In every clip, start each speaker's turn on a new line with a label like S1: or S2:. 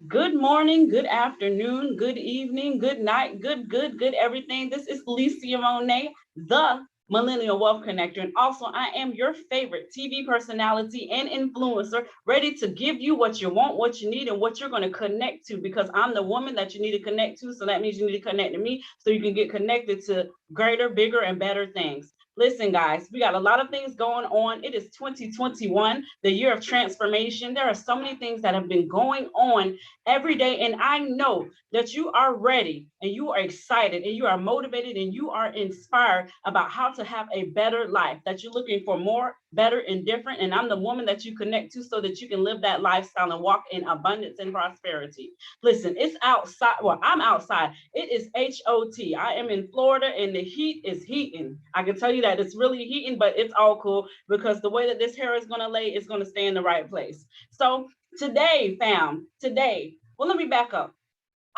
S1: Good morning, good afternoon, good evening, good night, good everything. This is Licia Monet, the Millennial Wealth Connector. And also, I am your favorite TV personality and influencer, ready to give you what you want, what you need, and what you're going to connect to, because I'm the woman that you need to connect to. So that means you need to connect to me so you can get connected to greater, bigger, and better things. Listen, guys, we got a lot of things going on. It is 2021, the year of transformation. There are so many things that have been going on every day. And I know that you are ready and you are excited and you are motivated and you are inspired about how to have a better life, that you're looking for more, better, and different. And I'm the woman that you connect to so that you can live that lifestyle and walk in abundance and prosperity. Listen, it's outside. Well, I'm outside. It is HOT. I am in Florida and the heat is heating. I can tell you that it's really heating, but it's all cool because the way that this hair is going to lay is going to stay in the right place. So today, fam, today, well, let me back up.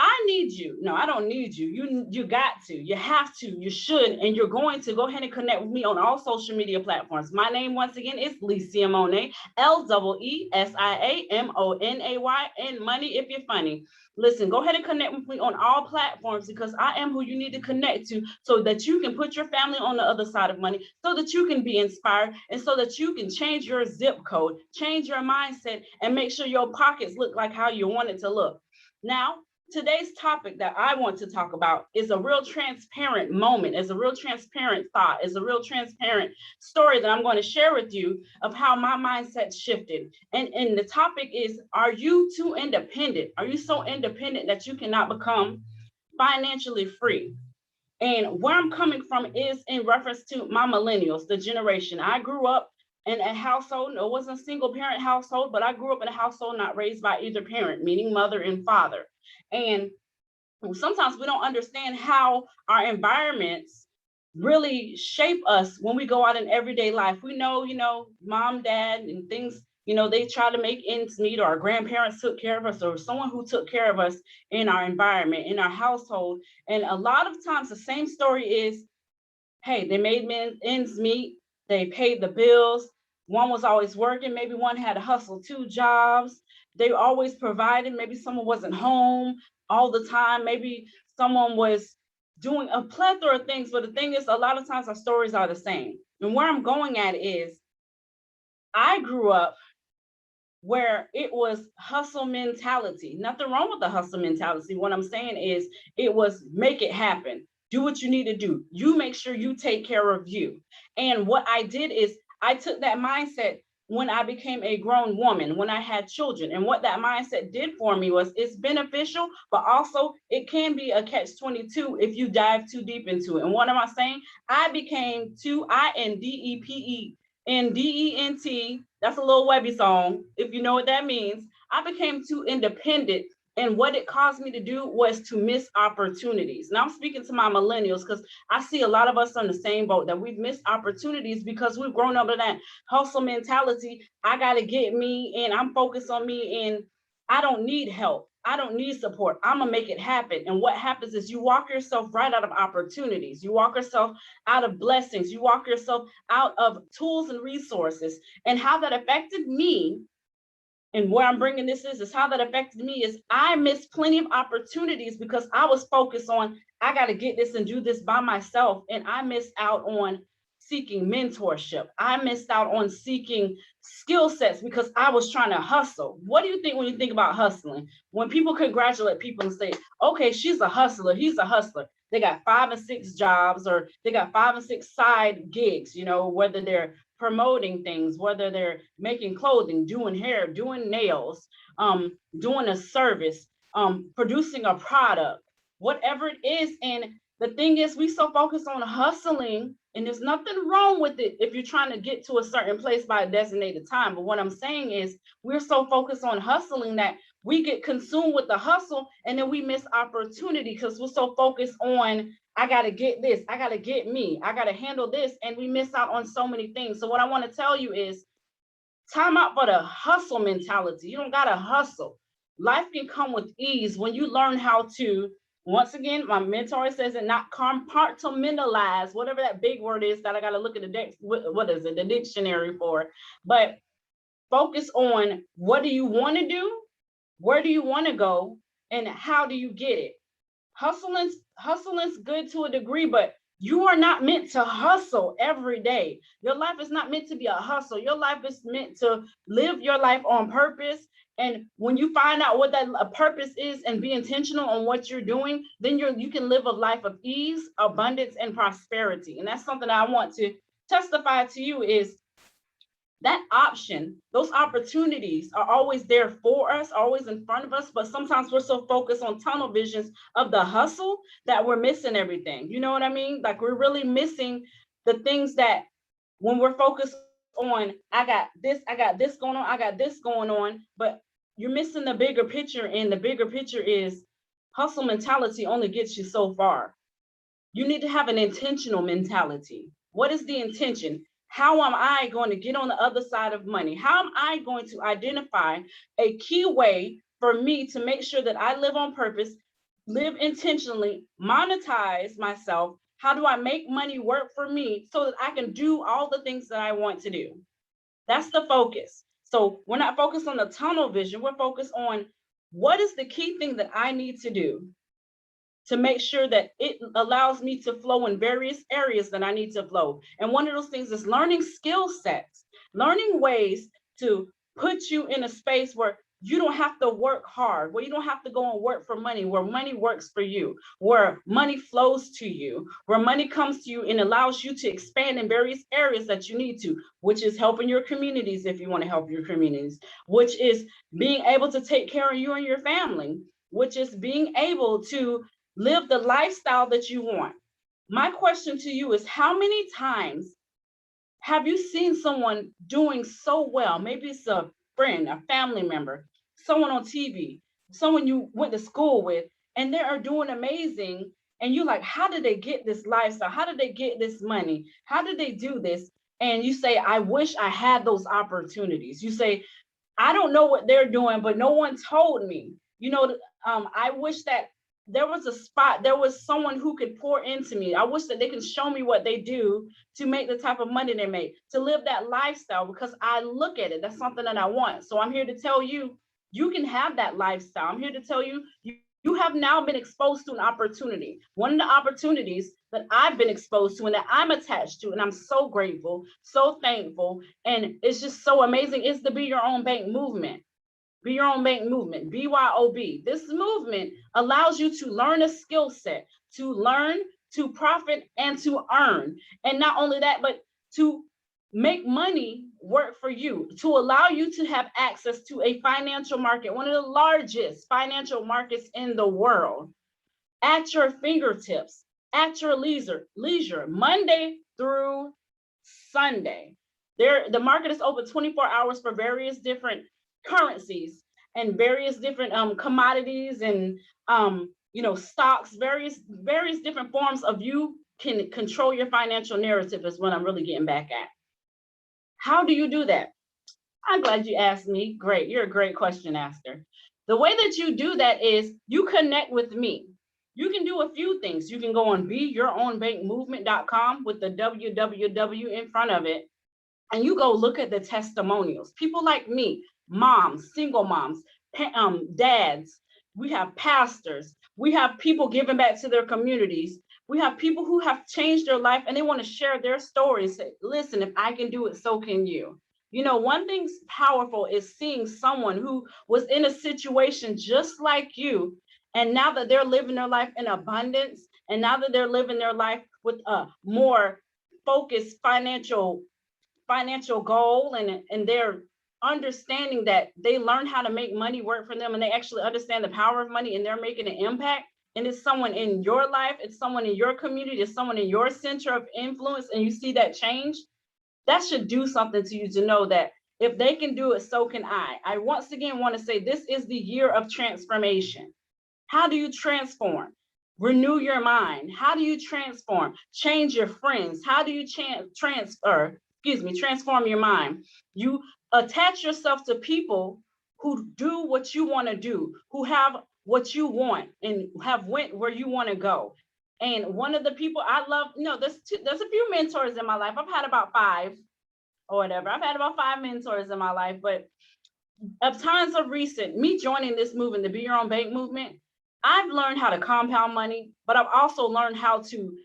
S1: I need you. No, I don't need you. You got to. You have to. You should. And you're going to go ahead and connect with me on all social media platforms. My name, once again, is Licia Monet, LEESIAMONAY, and money if you're funny. Listen, go ahead and connect with me on all platforms because I am who you need to connect to so that you can put your family on the other side of money, so that you can be inspired, and so that you can change your zip code, change your mindset, and make sure your pockets look like how you want it to look. Now, today's topic that I want to talk about is a real transparent moment, is a real transparent thought, is a real transparent story that I'm going to share with you of how my mindset shifted. And the topic is, are you too independent? Are you so independent that you cannot become financially free? And where I'm coming from is in reference to my millennials, the generation. I grew up in a household, it wasn't a single parent household, but I grew up in a household not raised by either parent, meaning mother and father. And sometimes we don't understand how our environments really shape us when we go out in everyday life. We know, mom, dad, and things, they try to make ends meet, or our grandparents took care of us, or someone who took care of us in our environment, in our household. And a lot of times the same story is, hey, they made ends meet, they paid the bills. One was always working, maybe one had to hustle 2 jobs. They always provided, maybe someone wasn't home all the time, maybe someone was doing a plethora of things. But the thing is, a lot of times our stories are the same. And where I'm going at is, I grew up where it was hustle mentality. Nothing wrong with the hustle mentality. What I'm saying is, it was make it happen. Do what you need to do. You make sure you take care of you. And what I did is, I took that mindset when I became a grown woman, when I had children. And what that mindset did for me was, it's beneficial, but also it can be a catch-22 if you dive too deep into it. And what am I saying? I became too independent. That's a little Webby song, if you know what that means. I became too independent. And what it caused me to do was to miss opportunities. Now I'm speaking to my millennials because I see a lot of us on the same boat, that we've missed opportunities because we've grown up in that hustle mentality. I got to get me, and I'm focused on me, and I don't need help. I don't need support. I'm going to make it happen. And what happens is, you walk yourself right out of opportunities. You walk yourself out of blessings. You walk yourself out of tools and resources. And how that affected me, and where I'm bringing this is how that affected me is, I missed plenty of opportunities because I was focused on, I got to get this and do this by myself. And I missed out on seeking mentorship. I missed out on seeking skill sets because I was trying to hustle. What do you think when you think about hustling? When people congratulate people and say, okay, she's a hustler, he's a hustler. They got 5 and 6 jobs, or they got 5 and 6 side gigs, whether they're promoting things, whether they're making clothing, doing hair, doing nails, doing a service, producing a product, whatever it is. And the thing is, we so focused on hustling, and there's nothing wrong with it if you're trying to get to a certain place by a designated time. But what I'm saying is, we're so focused on hustling that we get consumed with the hustle, and then we miss opportunity because we're so focused on, I got to get this, I got to get me, I got to handle this, and we miss out on so many things. So what I want to tell you is, time out for the hustle mentality. You don't got to hustle. Life can come with ease when you learn how to, once again, my mentor says it, not compartmentalize, whatever that big word is that I got to look at the dictionary for, but focus on, what do you want to do? Where do you want to go? And how do you get it? Hustling's good to a degree, but you are not meant to hustle every day. Your life is not meant to be a hustle. Your life is meant to live your life on purpose. And when you find out what that purpose is and be intentional on what you're doing, then you can live a life of ease, abundance, and prosperity. And that's something I want to testify to you is that option, those opportunities are always there for us, always in front of us, but sometimes we're so focused on tunnel visions of the hustle that we're missing everything. You know what I mean? Like we're really missing the things that when we're focused on, I got this going on, I got this going on, but you're missing the bigger picture. And the bigger picture is hustle mentality only gets you so far. You need to have an intentional mentality. What is the intention? How am I going to get on the other side of money? How am I going to identify a key way for me to make sure that I live on purpose, live intentionally, monetize myself? How do I make money work for me so that I can do all the things that I want to do? That's the focus. So we're not focused on the tunnel vision. We're focused on what is the key thing that I need to do to make sure that it allows me to flow in various areas that I need to flow. And one of those things is learning skill sets, learning ways to put you in a space where you don't have to work hard, where you don't have to go and work for money, where money works for you, where money flows to you, where money comes to you and allows you to expand in various areas that you need to, which is helping your communities if you want to help your communities, which is being able to take care of you and your family, which is being able to live the lifestyle that you want. My question to you is, how many times have you seen someone doing so well? Maybe it's a friend, a family member, someone on TV, someone you went to school with, and they are doing amazing. And you're like, how did they get this lifestyle? How did they get this money? How did they do this? And you say, I wish I had those opportunities. You say, I don't know what they're doing, but no one told me. You know, I wish that there was a spot, there was someone who could pour into me. I wish that they can show me what they do to make the type of money they make, to live that lifestyle, because I look at it. That's something that I want. So I'm here to tell you, you can have that lifestyle. I'm here to tell you, you have now been exposed to an opportunity. One of the opportunities that I've been exposed to and that I'm attached to, and I'm so grateful, so thankful, and it's just so amazing, is the Be Your Own Bank movement. Be Your Own Bank movement, BYOB. This movement allows you to learn a skill set, to learn, to profit, and to earn. And not only that, but to make money work for you, to allow you to have access to a financial market, one of the largest financial markets in the world, at your fingertips, at your leisure, Monday through Sunday. The market is open 24 hours for various different currencies and various different commodities and stocks, various different forms of you can control your financial narrative is what I'm really getting back at. How do you do that? I'm glad you asked me. Great. You're a great question asker. The way that you do that is you connect with me. You can do a few things. You can go on beyourownbankmovement.com with the www in front of it, and you go look at the testimonials. People like me, moms, single moms, dads. We have pastors. We have people giving back to their communities. We have people who have changed their life and they want to share their stories. Say, listen, if I can do it, so can you. You know, one thing's powerful is seeing someone who was in a situation just like you, and now that they're living their life in abundance, and now that they're living their life with a more focused financial goal, and they're understanding that they learn how to make money work for them, and they actually understand the power of money, and they're making an impact. And it's someone in your life, it's someone in your community, it's someone in your center of influence, and you see that change. That should do something to you to know that if they can do it, so can I. I once again want to say this is the year of transformation. How do you transform? Renew your mind. How do you transform? Change your friends. How do you transform your mind? You attach yourself to people who do what you want to do, who have what you want and have went where you want to go. And one of the people I love, there's a few mentors in my life. I've had about 5 or whatever. I've had about 5 mentors in my life, but of times of recent, me joining this movement, the Be Your Own Bank movement, I've learned how to compound money, but I've also learned how to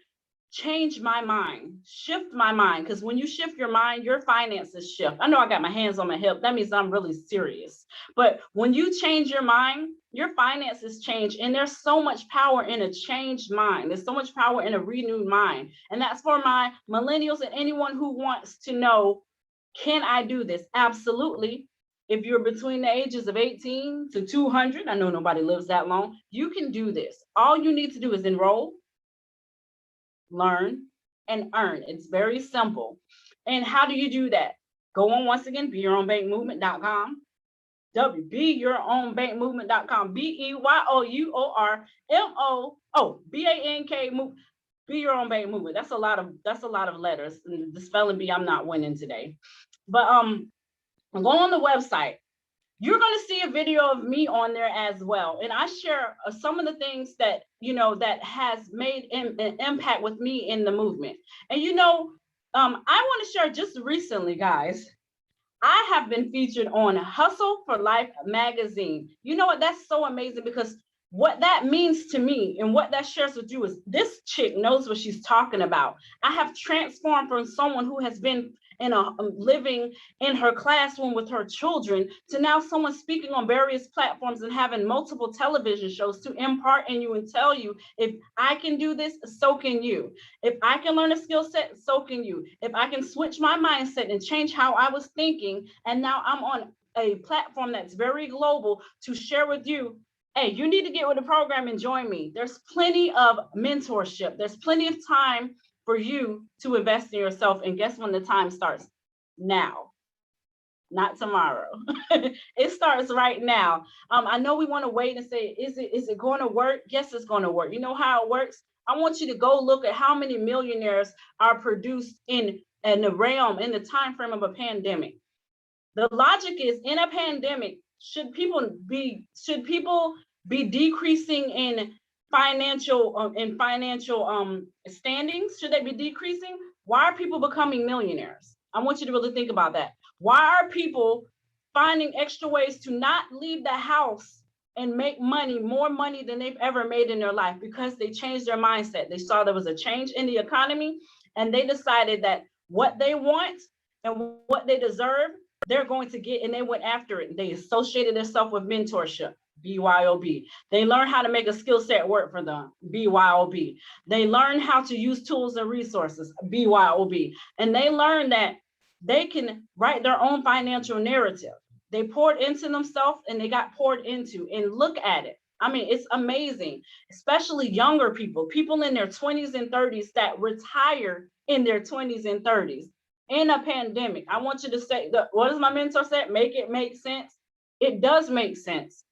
S1: change my mind, shift my mind. Because when you shift your mind, your finances shift. I know I got my hands on my hip. That means I'm really serious. But when you change your mind, your finances change. And there's so much power in a changed mind. There's so much power in a renewed mind. And that's for my millennials and anyone who wants to know, can I do this? Absolutely. If you're between the ages of 18 to 200, I know nobody lives that long, you can do this. All you need to do is enroll, learn, and earn. It's very simple. And how do you do that? Go on once again, BeYourOwnBankMovement.com. BeYourOwnBankMovement.com. BeYourOwnBank. Be Your Own Bank Movement. That's a lot of letters. And the spelling bee, I'm not winning today. But go on the website. You're going to see a video of me on there as well. And I share some of the things that, that has made an impact with me in the movement. And, I want to share just recently, guys, I have been featured on Hustle for Life magazine. You know what? That's so amazing, because what that means to me and what that shares with you is this chick knows what she's talking about. I have transformed from someone who has been living in her classroom with her children to now someone speaking on various platforms and having multiple television shows to impart in you and tell you, if I can do this, so can you. If I can learn a skill set, so can you. If I can switch my mindset and change how I was thinking, and now I'm on a platform that's very global to share with you, hey, you need to get with the program and join me. There's plenty of mentorship. There's plenty of time for you to invest in yourself. And guess when the time starts? Now, not tomorrow. It starts right now. I know we want to wait and say, is it going to work? Yes, it's going to work. You know how it works? I want you to go look at how many millionaires are produced in the realm, in the time frame of a pandemic. The logic is, in a pandemic, should people be decreasing in financial standings? Should they be decreasing? Why are people becoming millionaires? I want you to really think about that. Why are people finding extra ways to not leave the house and make money, more money than they've ever made in their life? Because they changed their mindset. They saw there was a change in the economy, and they decided that what they want and what they deserve, they're going to get, and they went after it. They associated themselves with mentorship, BYOB. They learned how to make a skill set work for them, BYOB. They learned how to use tools and resources, BYOB. And they learned that they can write their own financial narrative. They poured into themselves and they got poured into, and look at it. I mean, it's amazing, especially younger people in their 20s and 30s that retire in their 20s and 30s. In a pandemic. I want you to say, what does my mentor say? Make it make sense. It does make sense.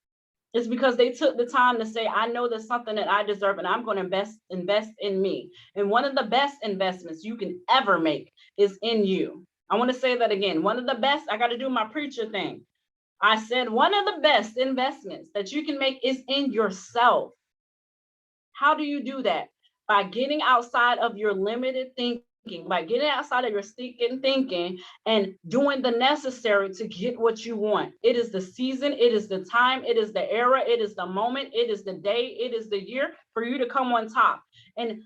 S1: It's because they took the time to say, I know there's something that I deserve, and I'm going to invest in me. And one of the best investments you can ever make is in you. I want to say that again. One of the best, I got to do my preacher thing. I said, one of the best investments that you can make is in yourself. How do you do that? By getting outside of your limited thinking, by getting outside of your stinking thinking and doing the necessary to get what you want. It is the season, it is the time, it is the era, it is the moment, it is the day, it is the year for you to come on top. And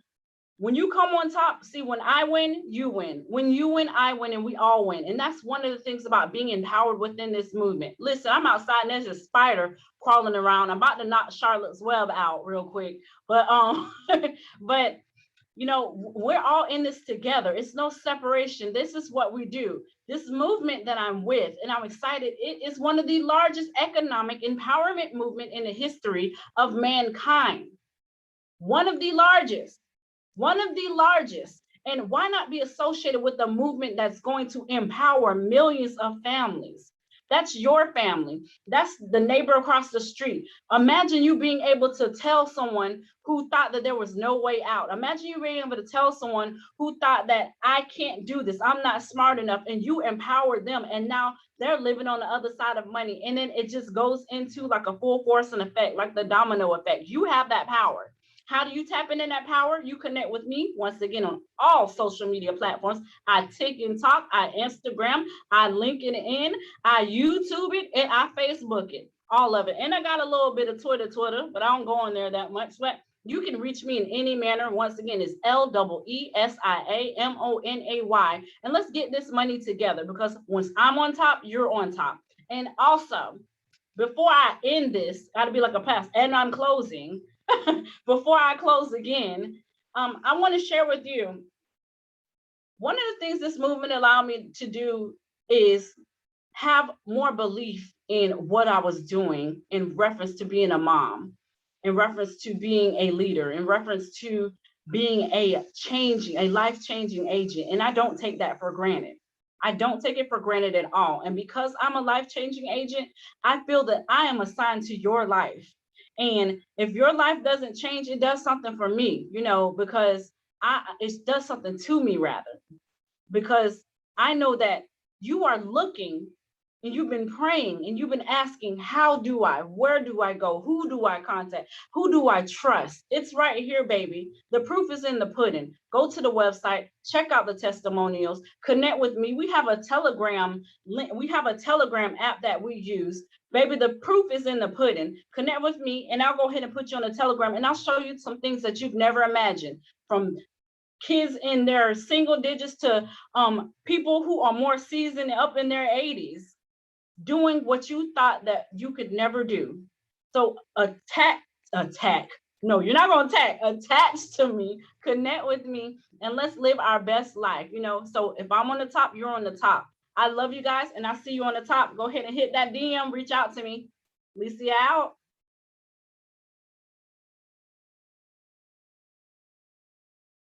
S1: when you come on top, see, when I win, you win. When you win, I win, and we all win. And that's one of the things about being empowered within this movement. Listen, I'm outside and there's a spider crawling around. I'm about to knock Charlotte's Web out real quick. But but we're all in this together. It's no separation. This is what we do. This movement that I'm with, and I'm excited, it is one of the largest economic empowerment movement in the history of mankind. One of the largest. And why not be associated with a movement that's going to empower millions of families? That's your family. That's the neighbor across the street. Imagine you being able to tell someone who thought that there was no way out. Imagine you being able to tell someone who thought that I can't do this, I'm not smart enough, and you empower them, and now they're living on the other side of money. And then it just goes into like a full force and effect, like the domino effect. You have that power. How do you tap into that power? You connect with me once again on all social media platforms. I tick and talk, I Instagram, I link it in, I YouTube it, and I Facebook it. All of it. And I got a little bit of Twitter, but I don't go on there that much. But you can reach me in any manner. Once again, it's LEESIAMONAY. And let's get this money together, because once I'm on top, you're on top. And also, before I end this, gotta be like a pass, and I'm closing. Before I close again, I want to share with you one of the things this movement allowed me to do is have more belief in what I was doing in reference to being a mom, in reference to being a leader, in reference to being a life-changing agent. And I don't take that for granted. I don't take it for granted at all. And because I'm a life-changing agent, I feel that I am assigned to your life. And if your life doesn't change, it does something for me, because it does something to me rather, because I know that you are looking and you've been praying and you've been asking, where do I go? Who do I contact? Who do I trust? It's right here, baby. The proof is in the pudding. Go to the website, check out the testimonials, connect with me. We have a Telegram link. We have a Telegram app that we use. Baby, the proof is in the pudding. Connect with me and I'll go ahead and put you on a Telegram and I'll show you some things that you've never imagined, from kids in their single digits to people who are more seasoned, up in their 80s, doing what you thought that you could never do. So attack. No, you're not going to attack. Attach to me, connect with me, and let's live our best life. So if I'm on the top, you're on the top. I love you guys, and I see you on the top. Go ahead and hit that DM, reach out to me. Lisa out.